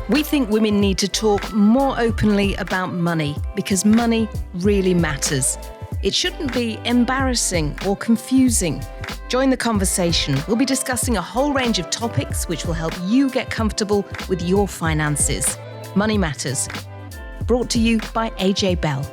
We think women need to talk more openly about money because money really matters. It shouldn't be embarrassing or confusing. Join the conversation. We'll be discussing a whole range of topics which will help you get comfortable with your finances. Money Matters. Brought to you by AJ Bell.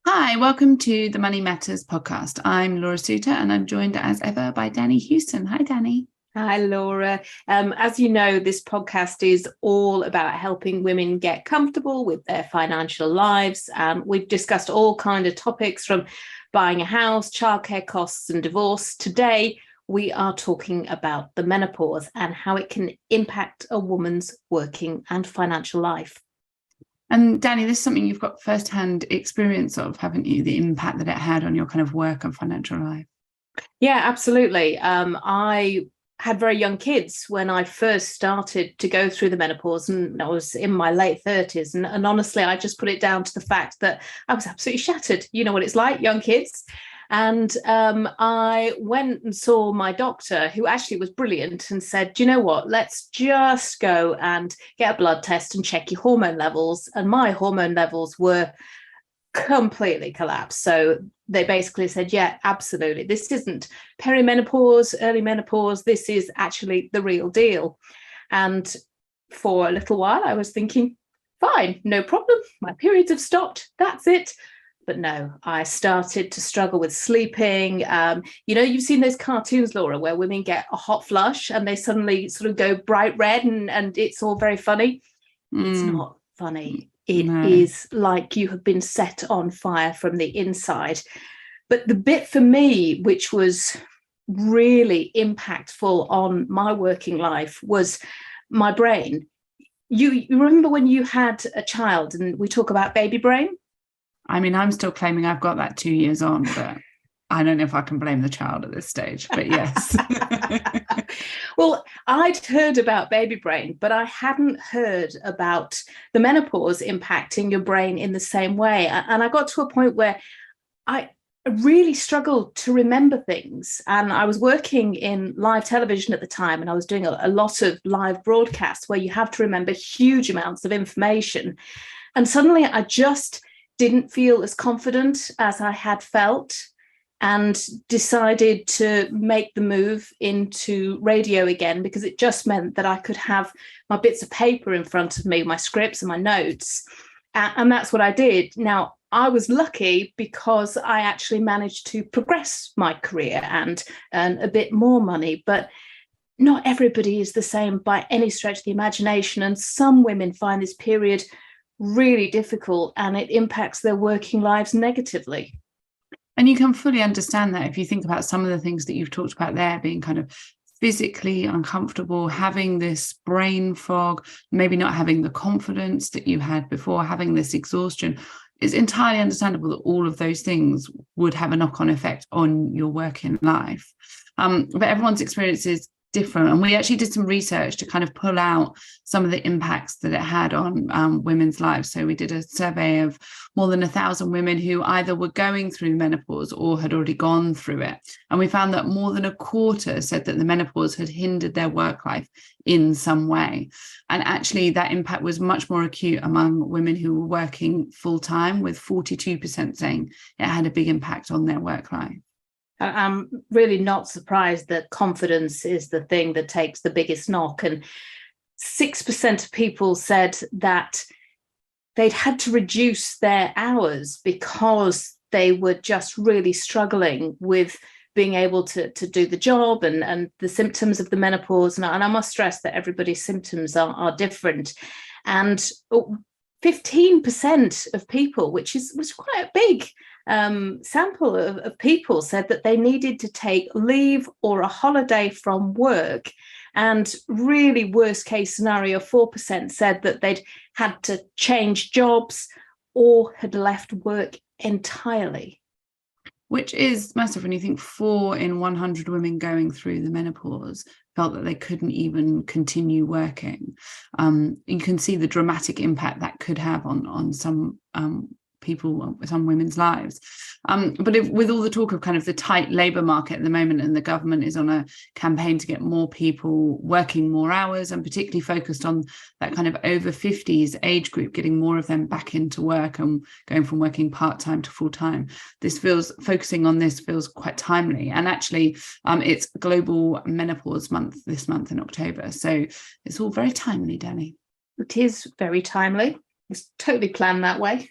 Hi, welcome to the Money Matters podcast. I'm Laura Suter and I'm joined as ever by Danni Houston. Hi, Danni. Hi, Laura. As you know, this podcast is all about helping women get comfortable with their financial lives. We've discussed all kinds of topics from buying a house, childcare costs and divorce. Today, we are talking about the menopause and how it can impact a woman's working and financial life. And Danni, this is something you've got first-hand experience of, haven't you? The impact that it had on your kind of work and financial life. Yeah, absolutely. I had very young kids when I first started to go through the menopause, and I was in my late 30s. And honestly, I just put it down to the fact that I was absolutely shattered. You know what it's like, young kids. And I went and saw my doctor, who actually was brilliant, and said, do you know what, let's just go and get a blood test and check your hormone levels. And my hormone levels were completely collapsed. So they basically said, yeah, absolutely. This isn't perimenopause, early menopause. This is actually the real deal. And for a little while, I was thinking, fine, no problem. My periods have stopped. That's it. But no, I started to struggle with sleeping. You've seen those cartoons, Laura, where women get a hot flush and they suddenly sort of go bright red and it's all very funny. It's not funny. It is like you have been set on fire from the inside. But the bit for me, which was really impactful on my working life, was my brain. You remember when you had a child and we talk about baby brain? I mean, I'm still claiming I've got that 2 years on, but I don't know if I can blame the child at this stage, but yes. Well, I'd heard about baby brain, but I hadn't heard about the menopause impacting your brain in the same way. And I got to a point where I really struggled to remember things. And I was working in live television at the time, and I was doing a lot of live broadcasts where you have to remember huge amounts of information. And suddenly I just didn't feel as confident as I had felt, and decided to make the move into radio again, because it just meant that I could have my bits of paper in front of me, my scripts and my notes. And that's what I did. Now, I was lucky because I actually managed to progress my career and earn a bit more money. But not everybody is the same by any stretch of the imagination. And some women find this period really difficult and it impacts their working lives negatively. And you can fully understand that if you think about some of the things that you've talked about there, being kind of physically uncomfortable, having this brain fog, maybe not having the confidence that you had before, having this exhaustion. It's entirely understandable that all of those things would have a knock-on effect on your working life. But everyone's experience is different. And we actually did some research to kind of pull out some of the impacts that it had on women's lives. So we did a survey of more than 1,000 women who either were going through menopause or had already gone through it. And we found that more than a quarter said that the menopause had hindered their work life in some way. And actually that impact was much more acute among women who were working full time, with 42% saying it had a big impact on their work life. I'm really not surprised that confidence is the thing that takes the biggest knock. And 6% of people said that they'd had to reduce their hours because they were just really struggling with being able to do the job and the symptoms of the menopause. And I must stress that everybody's symptoms are different. And 15% of people, which was quite a big sample of people, said that they needed to take leave or a holiday from work. And really worst case scenario, 4% said that they'd had to change jobs or had left work entirely. Which is massive when you think 4 in 100 women going through the menopause felt that they couldn't even continue working. You can see the dramatic impact that could have on some some women's lives. But with all the talk of kind of the tight labour market at the moment, and the government is on a campaign to get more people working more hours, and particularly focused on that kind of over 50s age group, getting more of them back into work and going from working part-time to full-time. Focusing on this feels quite timely. And actually, it's Global Menopause Month this month in October. So it's all very timely, Danni. It is very timely. It's totally planned that way.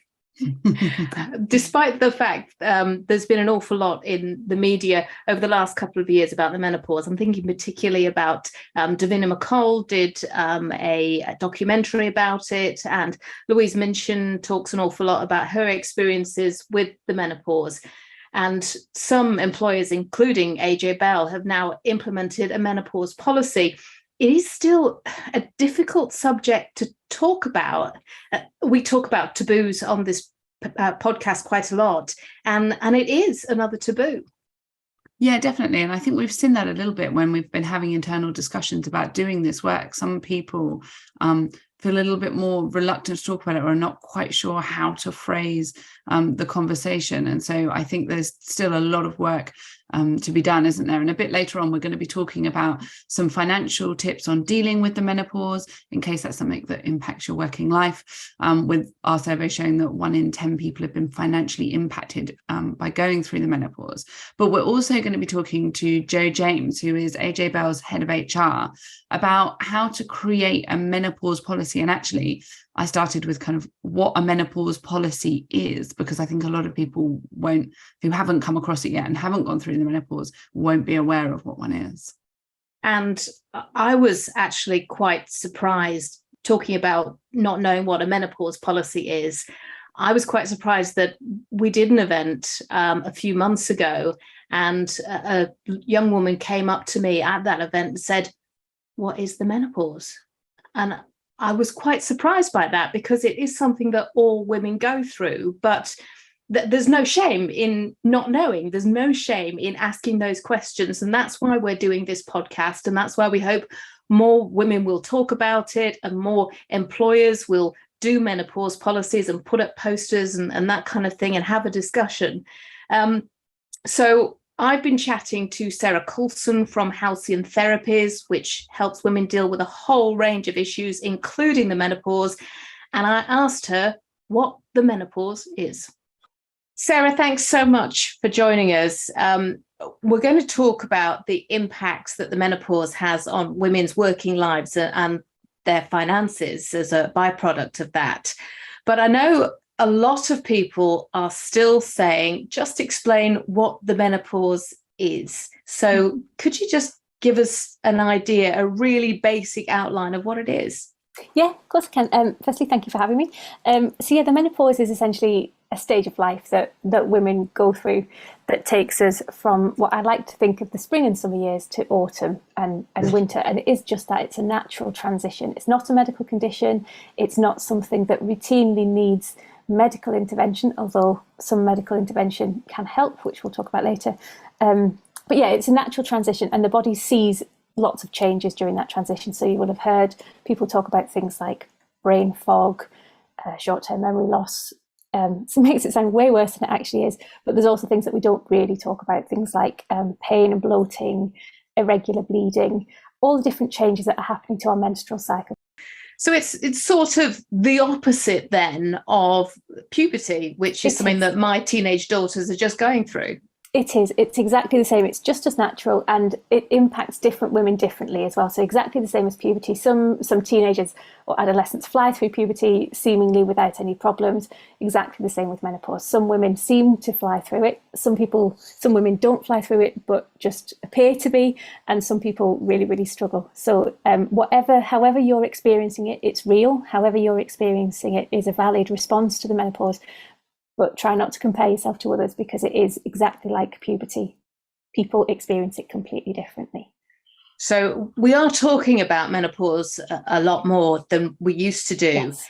Despite the fact there's been an awful lot in the media over the last couple of years about the menopause. I'm thinking particularly about Davina McCall did a documentary about it, and Louise Minchin talks an awful lot about her experiences with the menopause. And some employers, including AJ Bell, have now implemented a menopause policy. It is still a difficult subject to talk about. We talk about taboos on this podcast quite a lot, and it is another taboo. Yeah, definitely. And I think we've seen that a little bit when we've been having internal discussions about doing this work. Some people feel a little bit more reluctant to talk about it, or are not quite sure how to phrase the conversation. And so I think there's still a lot of work to be done, isn't there? And a bit later on, we're going to be talking about some financial tips on dealing with the menopause, in case that's something that impacts your working life, with our survey showing that 1 in 10 people have been financially impacted by going through the menopause. But we're also going to be talking to Jo James, who is AJ Bell's head of HR, about how to create a menopause policy. And actually, I started with kind of what a menopause policy is, because I think a lot of people who haven't come across it yet and haven't gone through the menopause, won't be aware of what one is. And I was actually quite surprised, talking about not knowing what a menopause policy is. I was quite surprised that we did an event a few months ago, and a young woman came up to me at that event and said, "What is the menopause?" And I was quite surprised by that, because it is something that all women go through, but there's no shame in not knowing. There's no shame in asking those questions. And that's why we're doing this podcast. And that's why we hope more women will talk about it, and more employers will do menopause policies and put up posters and that kind of thing, and have a discussion. So I've been chatting to Sarah Coulson from Halcyon Therapies, which helps women deal with a whole range of issues, including the menopause. And I asked her what the menopause is. Sarah, thanks so much for joining us. We're going to talk about the impacts that the menopause has on women's working lives and their finances as a byproduct of that. But I know a lot of people are still saying, just explain what the menopause is. So could you just give us an idea, a really basic outline of what it is? Yeah, of course I can. Firstly, thank you for having me. The menopause is essentially a stage of life that women go through that takes us from what I like to think of the spring and summer years to autumn and winter. And it is just that. It's a natural transition. It's not a medical condition. It's not something that routinely needs medical intervention, although some medical intervention can help, which we'll talk about later. But yeah, it's a natural transition, and the body sees lots of changes during that transition. So you will have heard people talk about things like brain fog, short-term memory loss. So it makes it sound way worse than it actually is. But there's also things that we don't really talk about, things like pain and bloating, irregular bleeding, all the different changes that are happening to our menstrual cycle. So it's sort of the opposite then of puberty, which is something that my teenage daughters are just going through. It is. It's exactly the same. It's just as natural, and it impacts different women differently as well. So exactly the same as puberty. Some teenagers or adolescents fly through puberty seemingly without any problems. Exactly the same with menopause. Some women seem to fly through it. Some women don't fly through it, but just appear to be. And some people really, really struggle. So however you're experiencing it, it's real. However you're experiencing it is a valid response to the menopause. But try not to compare yourself to others, because it is exactly like puberty. People experience it completely differently. So we are talking about menopause a lot more than we used to do. Yes.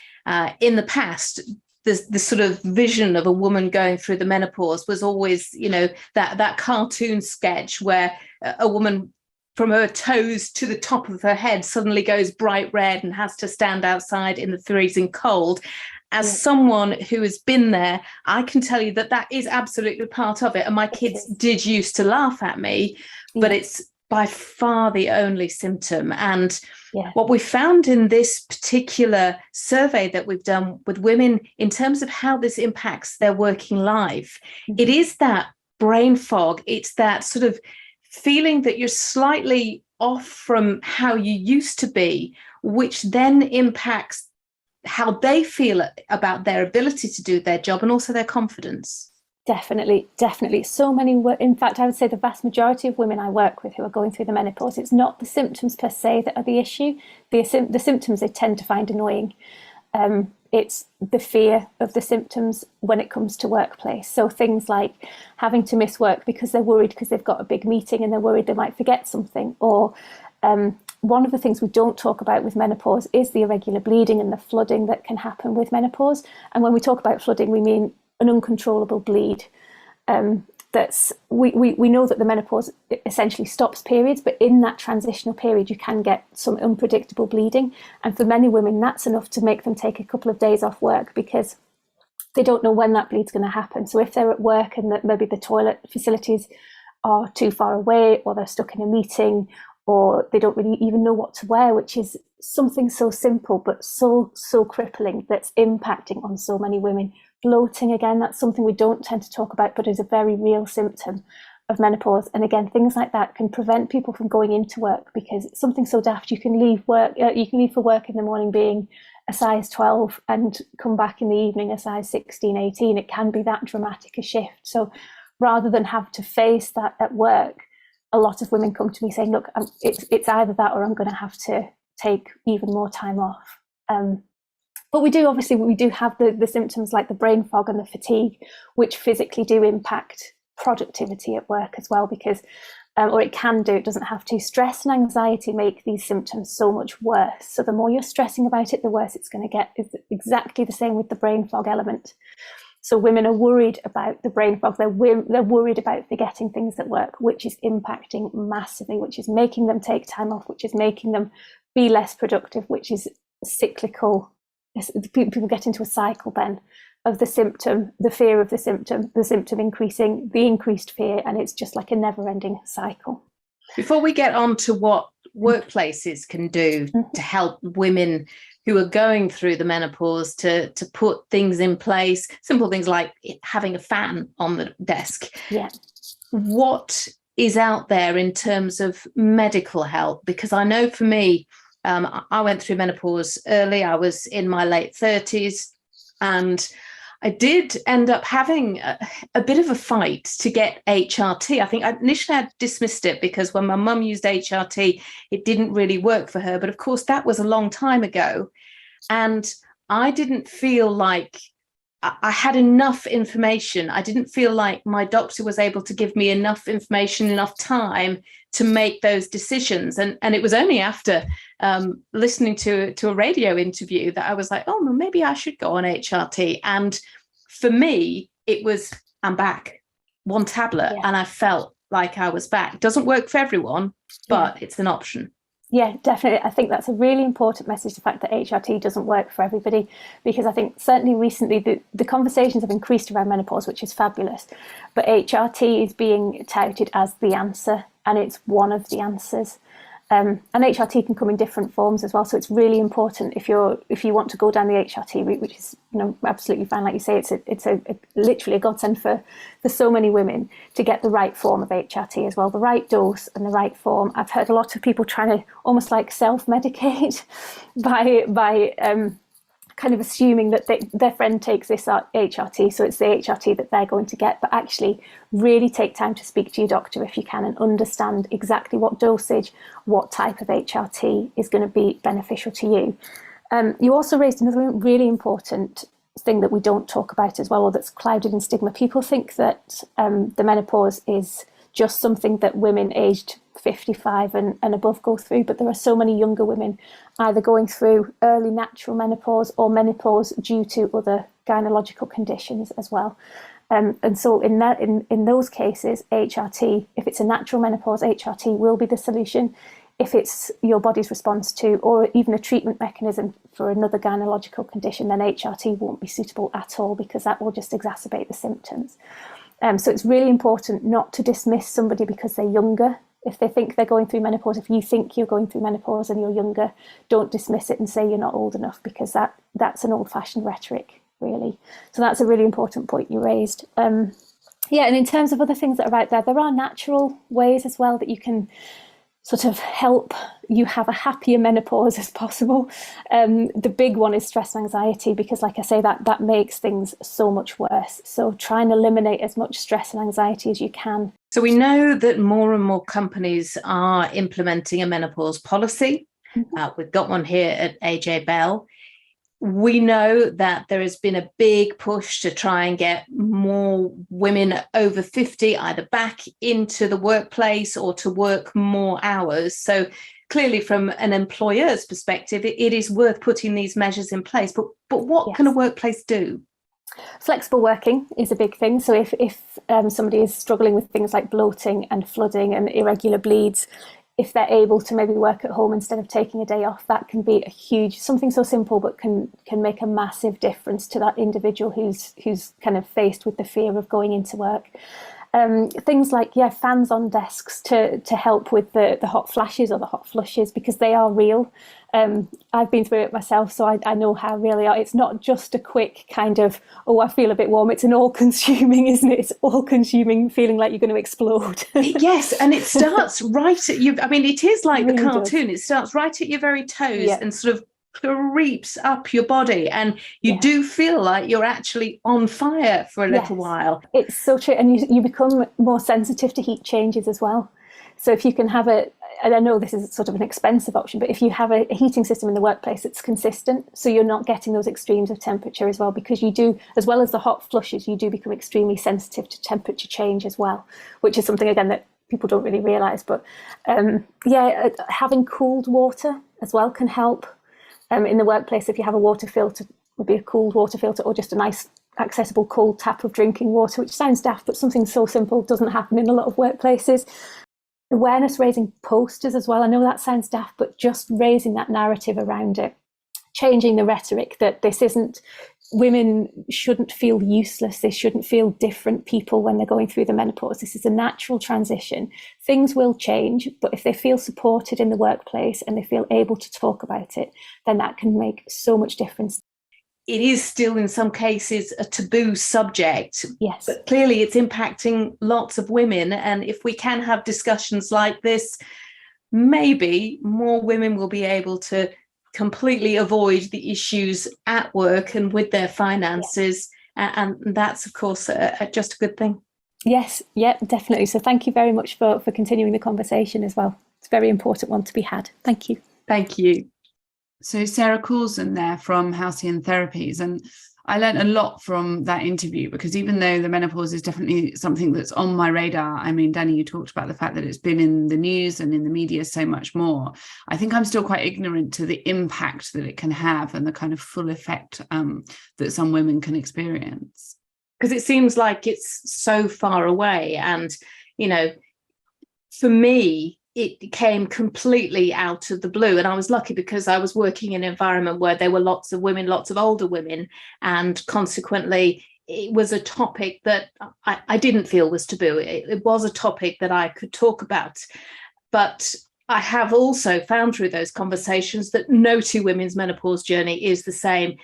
In the past, the sort of vision of a woman going through the menopause was always, that cartoon sketch where a woman from her toes to the top of her head suddenly goes bright red and has to stand outside in the freezing cold. as someone who has been there, I can tell you that that is absolutely part of it. And my kids did used to laugh at me, but it's by far the only symptom. And what we found in this particular survey that we've done with women in terms of how this impacts their working life, it is that brain fog. It's that sort of feeling that you're slightly off from how you used to be, which then impacts how they feel about their ability to do their job and also their confidence. Definitely. So many, in fact, I would say the vast majority of women I work with who are going through the menopause, it's not the symptoms per se that are the issue. The symptoms they tend to find annoying. It's the fear of the symptoms when it comes to workplace. So things like having to miss work because they're worried because they've got a big meeting and they're worried they might forget something. Or one of the things we don't talk about with menopause is the irregular bleeding and the flooding that can happen with menopause. And when we talk about flooding, we mean an uncontrollable bleed. We know that the menopause essentially stops periods, but in that transitional period, you can get some unpredictable bleeding. And for many women, that's enough to make them take a couple of days off work because they don't know when that bleed's going to happen. So if they're at work and that maybe the toilet facilities are too far away, or they're stuck in a meeting, or they don't really even know what to wear, which is something so simple but so crippling that's impacting on so many women. Bloating, again, that's something we don't tend to talk about, but is a very real symptom of menopause. And again, things like that can prevent people from going into work, because it's something so daft. You can leave for work in the morning being a size 12 and come back in the evening a size 16, 18. It can be that dramatic a shift. So rather than have to face that at work, a lot of women come to me saying, look, it's either that or I'm going to have to take even more time off. But we do have the symptoms like the brain fog and the fatigue, which physically do impact productivity at work as well, because, or it can do, it doesn't have to. Stress and anxiety make these symptoms so much worse. So the more you're stressing about it, the worse it's going to get. It's exactly the same with the brain fog element. So women are worried about the brain fog. They're worried about forgetting things at work, which is impacting massively, which is making them take time off, which is making them be less productive, which is cyclical. People get into a cycle then of the symptom, the fear of the symptom increasing, the increased fear, and it's just like a never-ending cycle. Before we get on to what workplaces can do to help women who are going through the menopause to put things in place, simple things like having a fan on the desk. Yeah. What is out there in terms of medical help? Because I know for me, I went through menopause early. I was in my late 30s, and I did end up having a bit of a fight to get HRT. I think initially I dismissed it because when my mum used HRT, it didn't really work for her. But of course, that was a long time ago. And I didn't feel like I had enough information. I didn't feel like my doctor was able to give me enough information, enough time to make those decisions. And it was only after listening to a radio interview that I was like, oh, well, maybe I should go on HRT. And for me, it was, I'm back, one tablet, and I felt like I was back. It doesn't work for everyone, but it's an option. Yeah, definitely. I think that's a really important message, the fact that HRT doesn't work for everybody, because I think certainly recently the conversations have increased around menopause, which is fabulous, but HRT is being touted as the answer, and it's one of the answers. And HRT can come in different forms as well, so it's really important if you want to go down the HRT route, which is absolutely fine. Like you say, it's literally a godsend for so many women to get the right form of HRT as well, the right dose and the right form. I've heard a lot of people trying to almost like self-medicate by kind of assuming that their friend takes this HRT, so it's the HRT that they're going to get. But actually really take time to speak to your doctor if you can, and understand exactly what dosage, what type of HRT is going to be beneficial to you. You also raised another really important thing that we don't talk about as well, or that's clouded in stigma. People think that the menopause is just something that women aged 55 and above go through, but there are so many younger women either going through early natural menopause or menopause due to other gynecological conditions as well. And so in those cases, HRT, if it's a natural menopause, HRT will be the solution. if it's your body's response to, or even a treatment mechanism for another gynecological condition, then HRT won't be suitable at all, because that will just exacerbate the symptoms. So it's really important not to dismiss somebody because they're younger. If they think they're going through menopause, if you think you're going through menopause and you're younger, don't dismiss it and say you're not old enough, because that's an old-fashioned rhetoric, really. So that's a really important point you raised. Yeah, and in terms of other things that are out there, there are natural ways as well that you can sort of help you have a happier menopause as possible. The big one is stress and anxiety, because like I say, that makes things so much worse. So try and eliminate as much stress and anxiety as you can. So we know that more and more companies are implementing a menopause policy. We've got one here at AJ Bell. We know that there has been a big push to try and get more women over 50 either back into the workplace or to work more hours. So clearly, from an employer's perspective, it is worth putting these measures in place. But what can a workplace do? Flexible working is a big thing. So if somebody is struggling with things like bloating and flooding and irregular bleeds, if they're able to maybe work at home instead of taking a day off, that can be a huge, something so simple, but can make a massive difference to that individual who's kind of faced with the fear of going into work. Things like, fans on desks to help with the hot flashes or the hot flushes, because they are real. I've been through it myself, so I know how real they are. It's not just a quick kind of, I feel a bit warm. It's an all-consuming, isn't it? It's all-consuming, feeling like you're going to explode. Yes, and it starts right at you. I mean, it is like It the really cartoon. does. It starts right at your very toes and sort of creeps up your body, and you do feel like you're actually on fire for a little while. It's so true, and you become more sensitive to heat changes as well. So if you can have and I know this is sort of an expensive option, but if you have a heating system in the workplace that's consistent, so you're not getting those extremes of temperature as well, because you do, as well as the hot flushes, you do become extremely sensitive to temperature change as well, which is something, again, that people don't really realise. But having cooled water as well can help. In the workplace, if you have a water filter, would be a cooled water filter, or just a nice accessible cold tap of drinking water, which sounds daft, but something so simple doesn't happen in a lot of workplaces. Awareness raising posters as well. I know that sounds daft, but just raising that narrative around it, changing the rhetoric that this isn't, women shouldn't feel useless. They shouldn't feel different people when they're going through the menopause. This is a natural transition. Things will change, but if they feel supported in the workplace and they feel able to talk about it, then that can make so much difference. It is still in some cases a taboo subject, yes, but clearly it's impacting lots of women. And if we can have discussions like this, maybe more women will be able to completely avoid the issues at work and with their finances. And that's, of course, just a good thing. Yes, definitely. So thank you very much for continuing the conversation as well. It's a very important one to be had. Thank you. Thank you. So Sarah Coulson there from Halcyon Therapies, and I learned a lot from that interview, because even though the menopause is definitely something that's on my radar, I mean, Danni, you talked about the fact that it's been in the news and in the media so much more. I think I'm still quite ignorant to the impact that it can have and the kind of full effect that some women can experience. Because it seems like it's so far away. And, for me, it came completely out of the blue. And I was lucky because I was working in an environment where there were lots of women, lots of older women. And consequently, it was a topic that I didn't feel was taboo. It was a topic that I could talk about. But I have also found through those conversations that no two women's menopause journey is the same.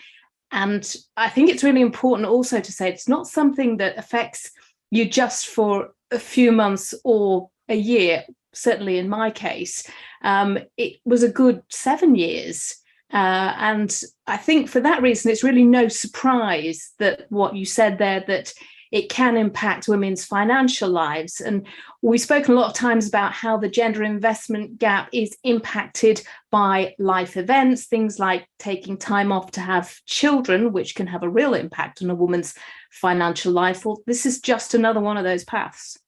And I think it's really important also to say it's not something that affects you just for a few months or a year. Certainly in my case, it was a good 7 years. And I think for that reason, it's really no surprise that what you said there, that it can impact women's financial lives. And we've spoken a lot of times about how the gender investment gap is impacted by life events, things like taking time off to have children, which can have a real impact on a woman's financial life. Well, this is just another one of those paths.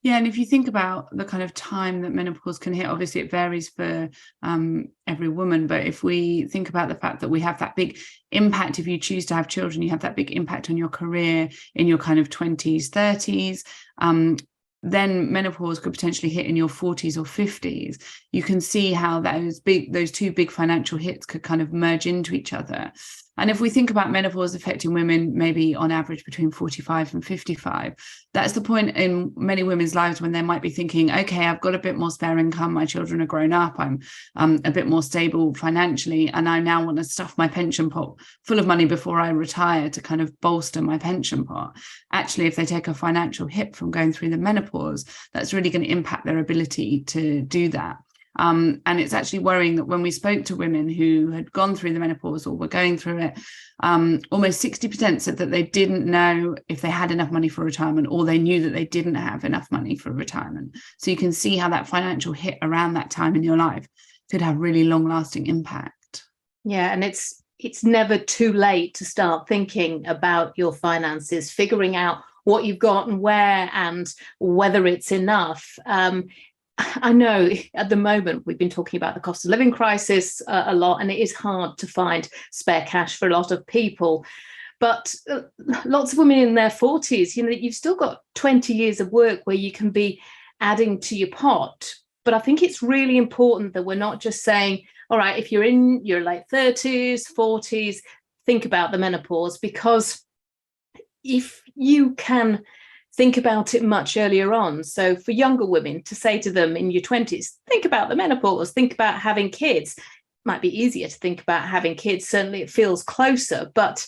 Yeah, and if you think about the kind of time that menopause can hit, obviously it varies for every woman. But if we think about the fact that we have that big impact, if you choose to have children, you have that big impact on your career in your kind of 20s, 30s. then menopause could potentially hit in your 40s or 50s, you can see how those two big financial hits could kind of merge into each other. And if we think about menopause affecting women maybe on average between 45 and 55, that's the point in many women's lives when they might be thinking, okay, I've got a bit more spare income, my children are grown up, I'm a bit more stable financially, and I now want to stuff my pension pot full of money before I retire to kind of bolster my pension pot. Actually, if they take a financial hit from going through the menopause, that's really going to impact their ability to do that. And it's actually worrying that when we spoke to women who had gone through the menopause or were going through it, almost 60% said that they didn't know if they had enough money for retirement, or they knew that they didn't have enough money for retirement. So you can see how that financial hit around that time in your life could have really long-lasting impact. Yeah, and it's never too late to start thinking about your finances, figuring out what you've got and where and whether it's enough. I know at the moment we've been talking about the cost of living crisis a lot, and it is hard to find spare cash for a lot of people. But lots of women in their 40s, you've still got 20 years of work where you can be adding to your pot. But I think it's really important that we're not just saying, all right, if you're in your late 30s, 40s, think about the menopause, because if you can think about it much earlier on. So for younger women, to say to them in your 20s, think about the menopause, think about having kids. It might be easier to think about having kids. Certainly it feels closer. But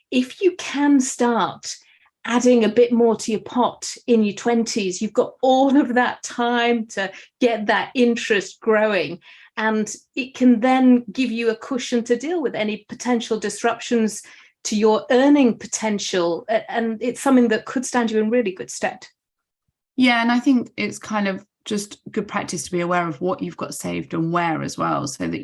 if you can start adding a bit more to your pot in your 20s, you've got all of that time to get that interest growing. And it can then give you a cushion to deal with any potential disruptions to your earning potential, and it's something that could stand you in really good stead. Yeah, and I think it's kind of just good practice to be aware of what you've got saved and where as well, so that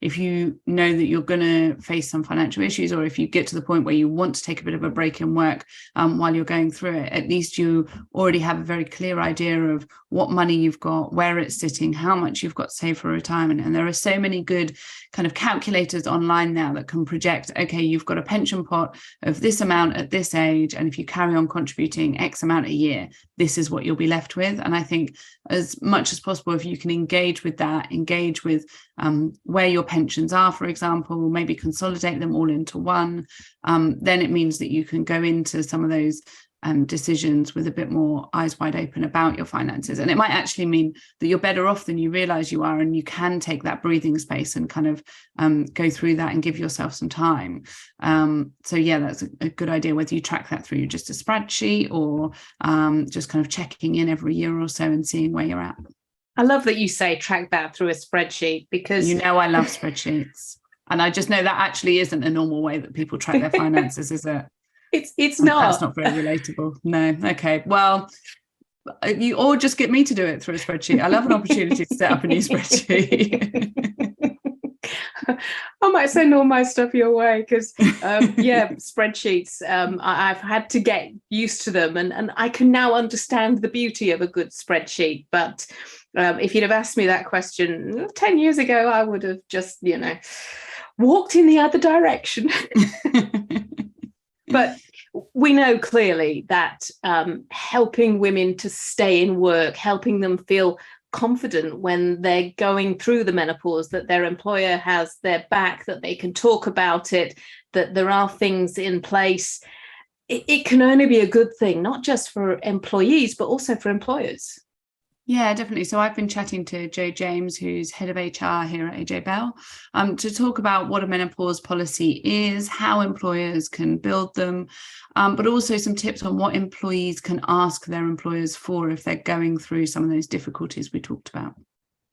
if you know that you're going to face some financial issues, or if you get to the point where you want to take a bit of a break in work while you're going through it, at least you already have a very clear idea of what money you've got, where it's sitting, how much you've got saved for retirement. And there are so many good kind of calculators online now that can project, okay, you've got a pension pot of this amount at this age, and if you carry on contributing X amount a year, this is what you'll be left with. And I think as much as possible, if you can engage with where your pensions are, for example, maybe consolidate them all into one, then it means that you can go into some of those decisions with a bit more eyes wide open about your finances. And it might actually mean that you're better off than you realize you are, and you can take that breathing space and kind of go through that and give yourself some time. So yeah, that's a good idea, whether you track that through just a spreadsheet or just kind of checking in every year or so and seeing where you're at. I love that you say track that through a spreadsheet, because I love spreadsheets. And I just know that actually isn't a normal way that people track their finances, is it? It's not. That's not very relatable. No. Okay. Well, you all just get me to do it through a spreadsheet. I love an opportunity to set up a new spreadsheet. I might send all my stuff your way, because spreadsheets, I've had to get used to them, and I can now understand the beauty of a good spreadsheet. But if you'd have asked me that question 10 years ago, I would have just, walked in the other direction. But we know clearly that helping women to stay in work, helping them feel confident when they're going through the menopause, that their employer has their back, that they can talk about it, that there are things in place, it can only be a good thing, not just for employees, but also for employers. Yeah, definitely. So I've been chatting to Jo James, who's head of HR here at AJ Bell, to talk about what a menopause policy is, how employers can build them, but also some tips on what employees can ask their employers for if they're going through some of those difficulties we talked about.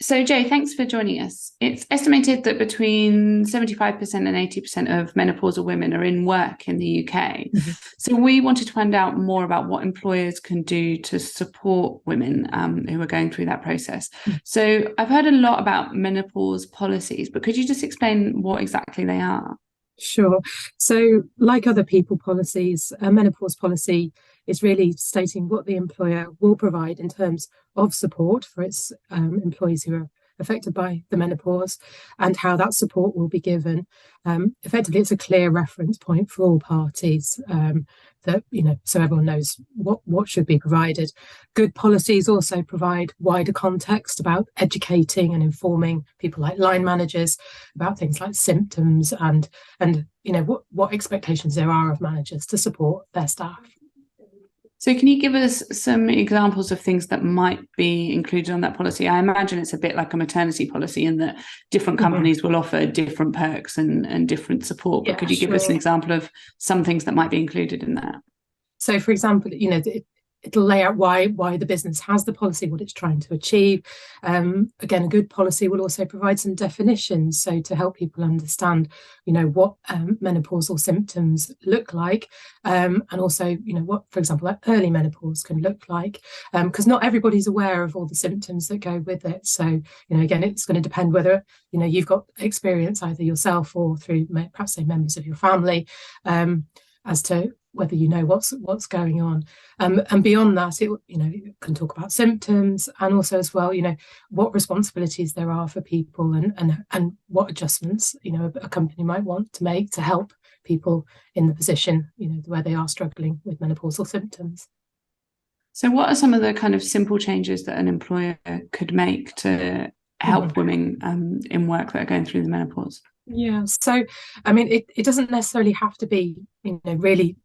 So, Jo, thanks for joining us. It's estimated that between 75% and 80% of menopausal women are in work in the UK. Mm-hmm. So we wanted to find out more about what employers can do to support women who are going through that process. Mm-hmm. So I've heard a lot about menopause policies, but could you just explain what exactly they are? Sure. So like other people policies, a menopause policy is really stating what the employer will provide in terms of support for its employees who are affected by the menopause, and how that support will be given. Effectively, it's a clear reference point for all parties that, so everyone knows what should be provided. Good policies also provide wider context about educating and informing people like line managers about things like symptoms and what expectations there are of managers to support their staff. So can you give us some examples of things that might be included on that policy? I imagine it's a bit like a maternity policy in that different companies will offer different perks and different support. But could you give us an example of some things that might be included in that? So, for example, it'll lay out why the business has the policy, what it's trying to achieve. Again, a good policy will also provide some definitions, so to help people understand, what menopausal symptoms look like, and also, what, for example, like early menopause can look like, because not everybody's aware of all the symptoms that go with it. So, again, it's going to depend whether, you've got experience either yourself or through perhaps say members of your family, as to whether what's going on, and beyond that, it can talk about symptoms and also as well, what responsibilities there are for people and what adjustments a company might want to make to help people in the position where they are struggling with menopausal symptoms. So, what are some of the kind of simple changes that an employer could make to help women in work that are going through the menopause? Yeah, so I mean, it doesn't necessarily have to be really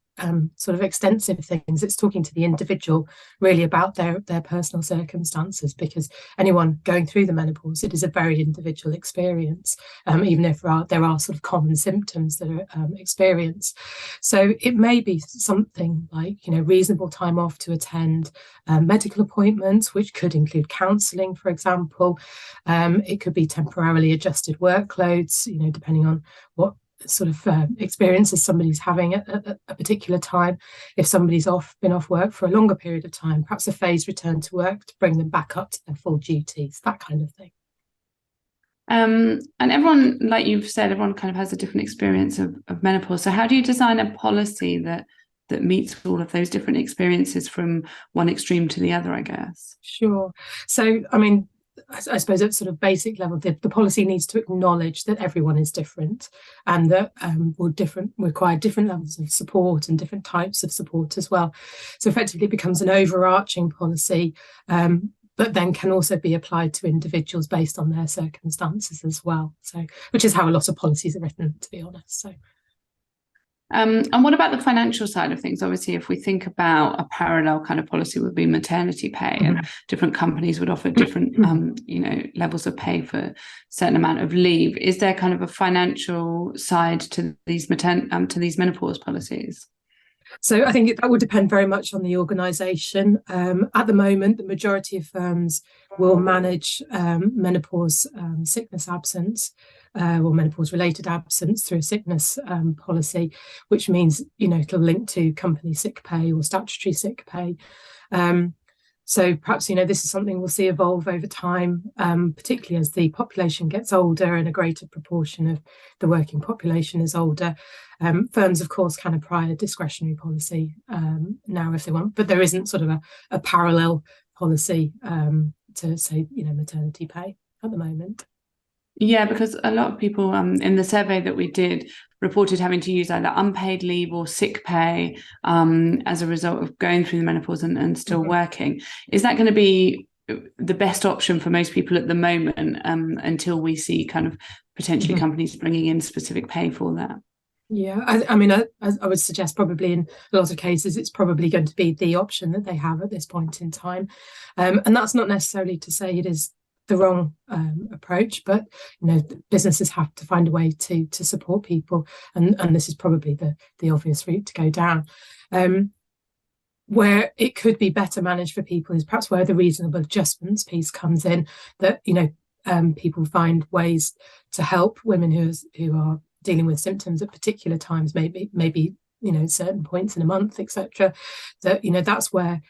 sort of extensive things. It's talking to the individual really about their personal circumstances, because anyone going through the menopause, it is a very individual experience, even if there are sort of common symptoms that are experienced. So it may be something like reasonable time off to attend medical appointments, which could include counselling, for example. It could be temporarily adjusted workloads, depending on what sort of experiences somebody's having at a particular time. If somebody's been off work for a longer period of time, perhaps a phased return to work to bring them back up to their full duties, that kind of thing. And everyone, like you've said, everyone kind of has a different experience of menopause. So how do you design a policy that meets all of those different experiences from one extreme to the other, I guess? Sure. So, I mean, I suppose at sort of basic level, the policy needs to acknowledge that everyone is different and that will require different levels of support and different types of support as well. So effectively it becomes an overarching policy, but then can also be applied to individuals based on their circumstances as well. So, which is how a lot of policies are written, to be honest. So. And what about the financial side of things? Obviously, if we think about a parallel kind of policy would be maternity pay, and different companies would offer different, levels of pay for a certain amount of leave. Is there kind of a financial side to these menopause policies? So I think that would depend very much on the organisation. At the moment, the majority of firms will manage menopause sickness absence or menopause-related absence through a sickness policy, which means, it'll link to company sick pay or statutory sick pay. So perhaps, this is something we'll see evolve over time, particularly as the population gets older and a greater proportion of the working population is older. Firms, of course, can apply a discretionary policy now if they want, but there isn't sort of a parallel policy to say, maternity pay at the moment. Yeah, because a lot of people in the survey that we did reported having to use either unpaid leave or sick pay as a result of going through the menopause and still working. Is that going to be the best option for most people at the moment until we see kind of potentially companies bringing in specific pay for that? Yeah, I mean, I would suggest probably in a lot of cases, it's probably going to be the option that they have at this point in time. And that's not necessarily to say it is the wrong approach, but businesses have to find a way to support people, and this is probably the obvious route to go down. Where it could be better managed for people is perhaps where the reasonable adjustments piece comes in, that people find ways to help women who are dealing with symptoms at particular times, maybe certain points in a month, etc. That that's where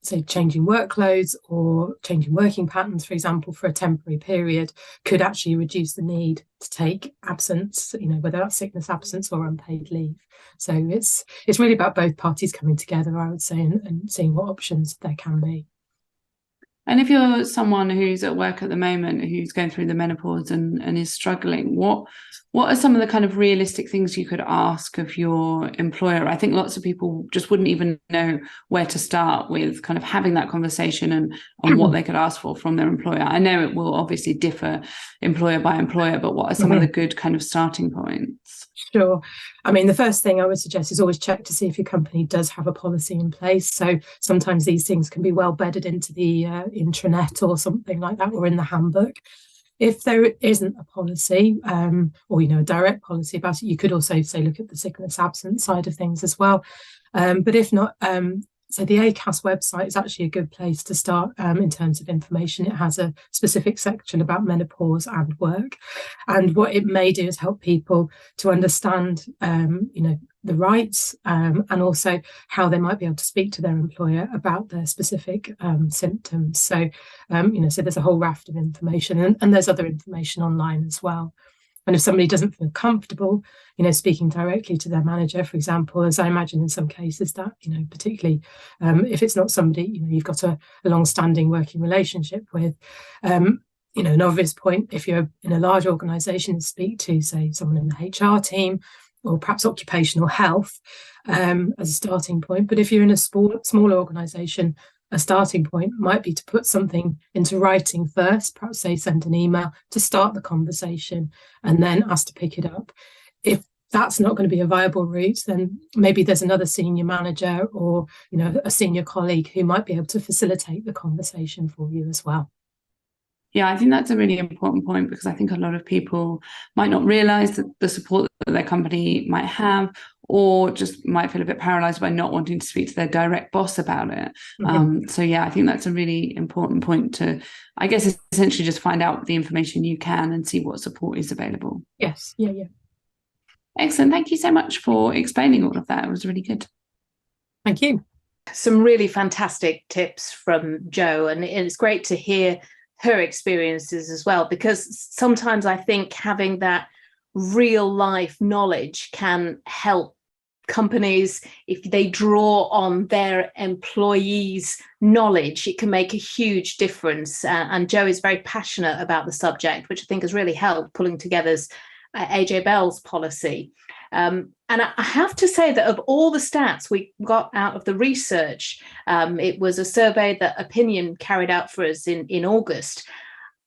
say changing workloads or changing working patterns, for example, for a temporary period could actually reduce the need to take absence, whether that's sickness absence or unpaid leave. So it's really about both parties coming together, I would say, and seeing what options there can be. And if you're someone who's at work at the moment, who's going through the menopause and is struggling, what are some of the kind of realistic things you could ask of your employer? I think lots of people just wouldn't even know where to start with kind of having that conversation and what they could ask for from their employer. I know it will obviously differ employer by employer, but what are some of the good kind of starting points? Sure. I mean, the first thing I would suggest is always check to see if your company does have a policy in place. So sometimes these things can be well bedded into the intranet or something like that, or in the handbook. If there isn't a policy or, a direct policy about it, you could also say, look at the sickness absence side of things as well. But if not, so the ACAS website is actually a good place to start in terms of information. It has a specific section about menopause and work. And what it may do is help people to understand, the rights and also how they might be able to speak to their employer about their specific symptoms. So, so there's a whole raft of information, and there's other information online as well. And if somebody doesn't feel comfortable, speaking directly to their manager, for example, as I imagine in some cases that, particularly if it's not somebody, you've got a long-standing working relationship with, an obvious point, if you're in a large organisation, speak to, say, someone in the HR team or perhaps occupational health as a starting point. But if you're in a smaller organisation, a starting point might be to put something into writing first, perhaps say send an email to start the conversation and then ask to pick it up. If that's not going to be a viable route, then maybe there's another senior manager or, a senior colleague who might be able to facilitate the conversation for you as well. Yeah, I think that's a really important point, because I think a lot of people might not realise that the support that their company might have, or just might feel a bit paralysed by not wanting to speak to their direct boss about it. So yeah, I think that's a really important point to, I guess, essentially just find out the information you can and see what support is available. Yes, yeah. Excellent. Thank you so much for explaining all of that. It was really good. Thank you. Some really fantastic tips from Jo, and it's great to hear her experiences as well, because sometimes I think having that real life knowledge can help companies. If they draw on their employees' knowledge, it can make a huge difference. And Jo is very passionate about the subject, which I think has really helped pulling together AJ Bell's policy. And I have to say that of all the stats we got out of the research, it was a survey that Opinion carried out for us in August.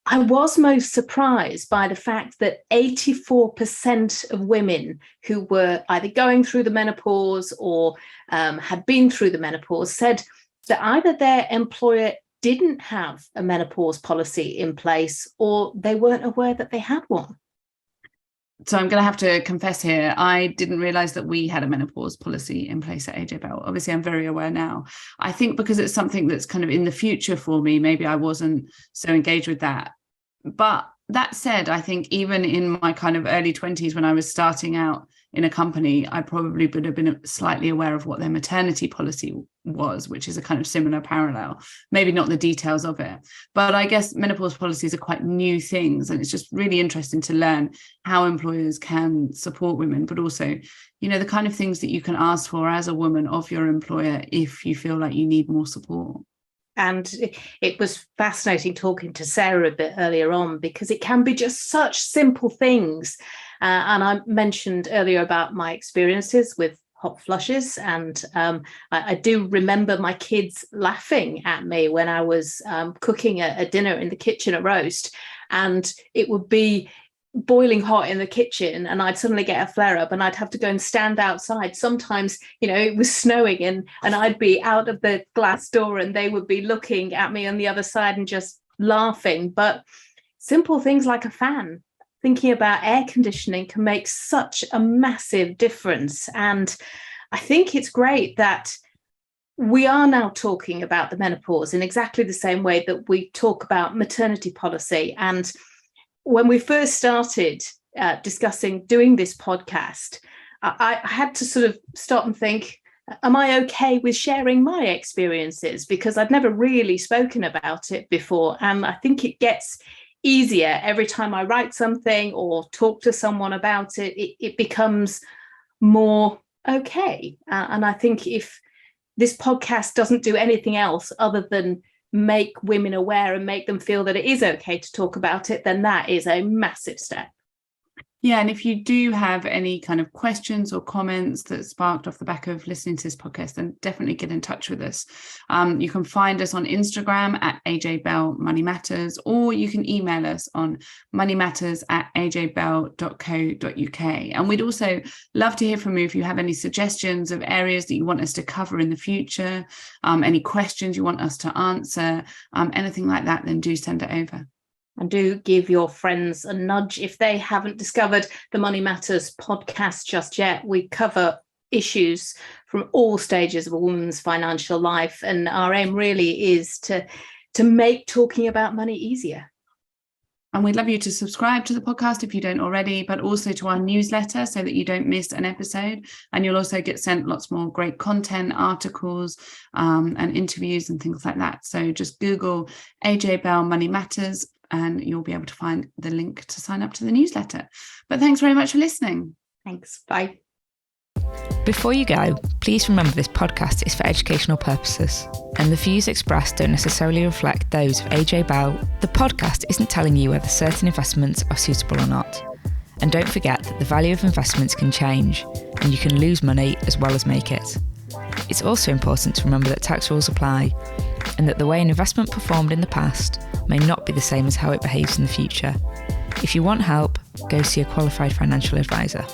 I was most surprised by the fact that 84% of women who were either going through the menopause or had been through the menopause said that either their employer didn't have a menopause policy in place or they weren't aware that they had one. So I'm going to have to confess here, I didn't realise that we had a menopause policy in place at AJ Bell. Obviously, I'm very aware now. I think because it's something that's kind of in the future for me, maybe I wasn't so engaged with that. But that said, I think even in my kind of early 20s, when I was starting out in a company, I probably would have been slightly aware of what their maternity policy was, which is a kind of similar parallel, maybe not the details of it. But I guess menopause policies are quite new things, and it's just really interesting to learn how employers can support women, but also, the kind of things that you can ask for as a woman of your employer if you feel like you need more support. And it was fascinating talking to Sarah a bit earlier on, because it can be just such simple things. And I mentioned earlier about my experiences with hot flushes. And I do remember my kids laughing at me when I was cooking a dinner in the kitchen, a roast, and it would be boiling hot in the kitchen and I'd suddenly get a flare up and I'd have to go and stand outside. Sometimes, it was snowing and I'd be out of the glass door and they would be looking at me on the other side and just laughing. But simple things like a fan, thinking about air conditioning can make such a massive difference. And I think it's great that we are now talking about the menopause in exactly the same way that we talk about maternity policy. And when we first started discussing doing this podcast, I had to sort of stop and think, am I okay with sharing my experiences? Because I'd never really spoken about it before. And I think it gets easier every time I write something or talk to someone about it, it becomes more okay. And I think if this podcast doesn't do anything else other than make women aware and make them feel that it is okay to talk about it, then that is a massive step. Yeah, and if you do have any kind of questions or comments that sparked off the back of listening to this podcast, then definitely get in touch with us. You can find us on Instagram at AJ Bell Money Matters, or you can email us on moneymatters@ajbell.co.uk. And we'd also love to hear from you if you have any suggestions of areas that you want us to cover in the future, any questions you want us to answer, anything like that, then do send it over. And do give your friends a nudge if they haven't discovered the Money Matters podcast just yet. We cover issues from all stages of a woman's financial life, and our aim really is to make talking about money easier. And we'd love you to subscribe to the podcast if you don't already, but also to our newsletter so that you don't miss an episode. And you'll also get sent lots more great content, articles, and interviews and things like that. So just Google AJ Bell Money Matters, and you'll be able to find the link to sign up to the newsletter. But thanks very much for listening. Thanks. Bye. Before you go, please remember this podcast is for educational purposes, and the views expressed don't necessarily reflect those of AJ Bell. The podcast isn't telling you whether certain investments are suitable or not. And don't forget that the value of investments can change, and you can lose money as well as make it. It's also important to remember that tax rules apply, and that the way an investment performed in the past may not be the same as how it behaves in the future. If you want help, go see a qualified financial advisor.